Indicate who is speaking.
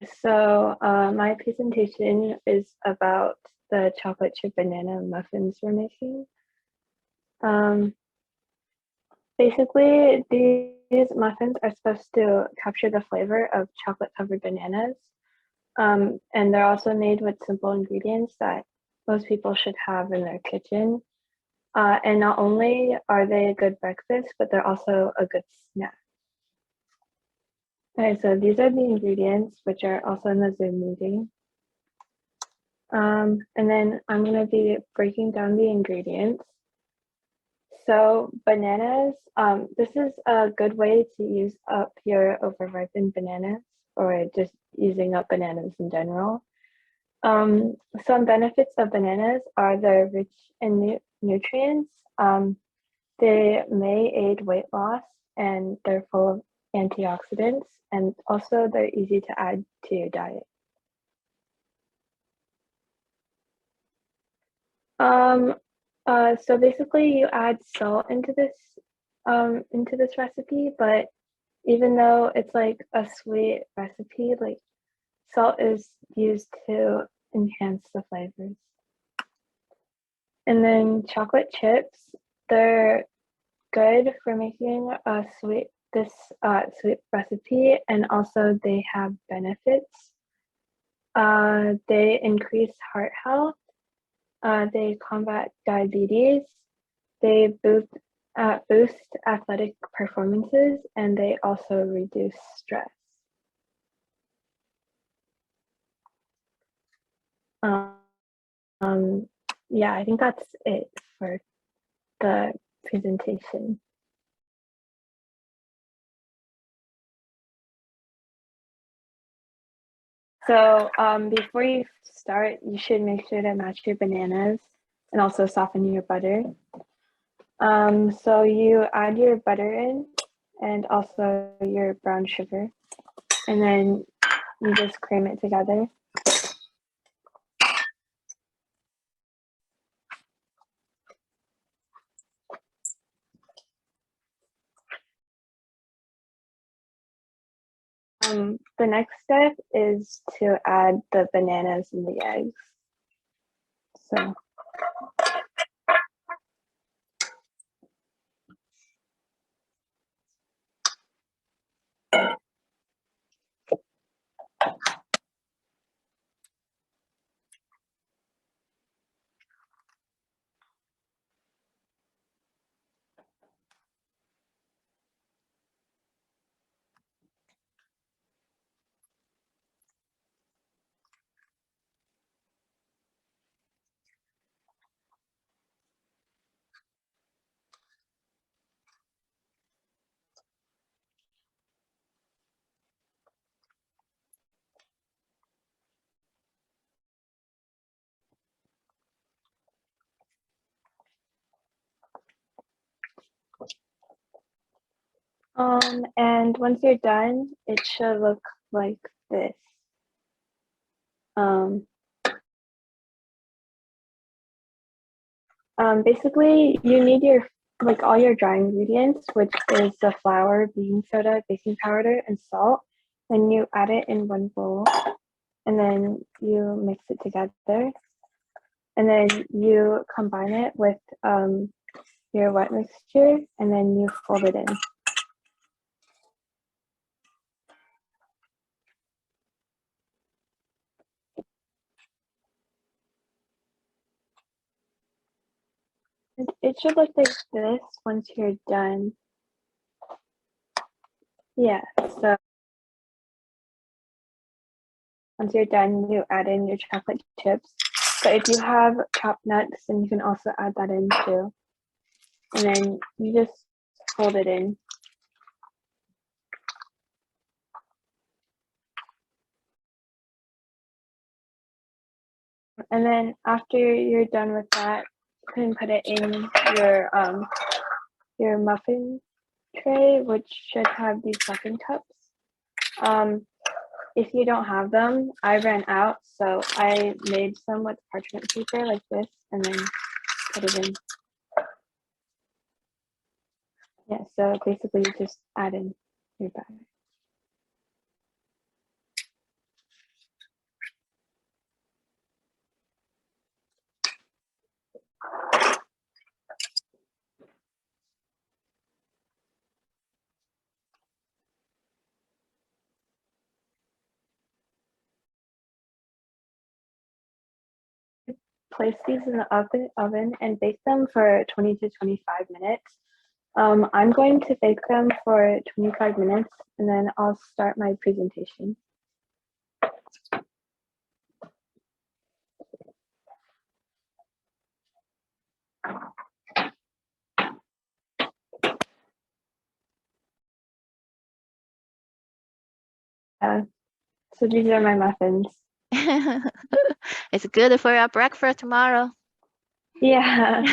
Speaker 1: My presentation is about the chocolate chip banana muffins we're making. Um, Basically, these muffins are supposed to capture the flavor of chocolate covered bananas. And they're also made with simple ingredients that most people should have in their kitchen. And not only are they a good breakfast, but they're also a good snack. Okay, so these are the ingredients, which are also in the Zoom meeting. And then I'm going to be breaking down the ingredients. So bananas, this is a good way to use up your overripened bananas or just using up bananas in general. Some benefits of bananas are they're rich in nutrients. They may aid weight loss and they're full of antioxidants, and also they're easy to add to your diet. Um, so basically you add salt into this recipe, but even though it's like a sweet recipe, like salt is used to enhance the flavors. And then chocolate chips, they're good for making a sweet recipe, and also they have benefits. They increase heart health. They combat diabetes. They boost athletic performances, and they also reduce stress. Um, yeah, I think that's it for the presentation. So before you start, you should make sure to match your bananas and also soften your butter. So you add your butter in and also your brown sugar, and then you just cream it together. The next step is to add the bananas and the eggs. So and once you're done, it should look like this. Um, Basically, you need your all your dry ingredients, which is the flour, baking soda, baking powder, and salt. Then you add it in one bowl, and then you mix it together, and then you combine it with your wet mixture, and then you fold it in. It should look like this once you're done. Yeah, so once you're done, you add in your chocolate chips. But if you have chopped nuts, then you can also add that in too. And then you just fold it in. And then after you're done with that, you can put it in your muffin tray, which should have these muffin cups. If you don't have them, I ran out, so I made some with parchment paper like this, and then put it in. Yeah, so basically you just add in your batter. place these in the oven and bake them for 20 to 25 minutes. I'm going to bake them for 25 minutes and then I'll start my presentation. So these are my muffins.
Speaker 2: It's good for our breakfast tomorrow.
Speaker 1: Yeah.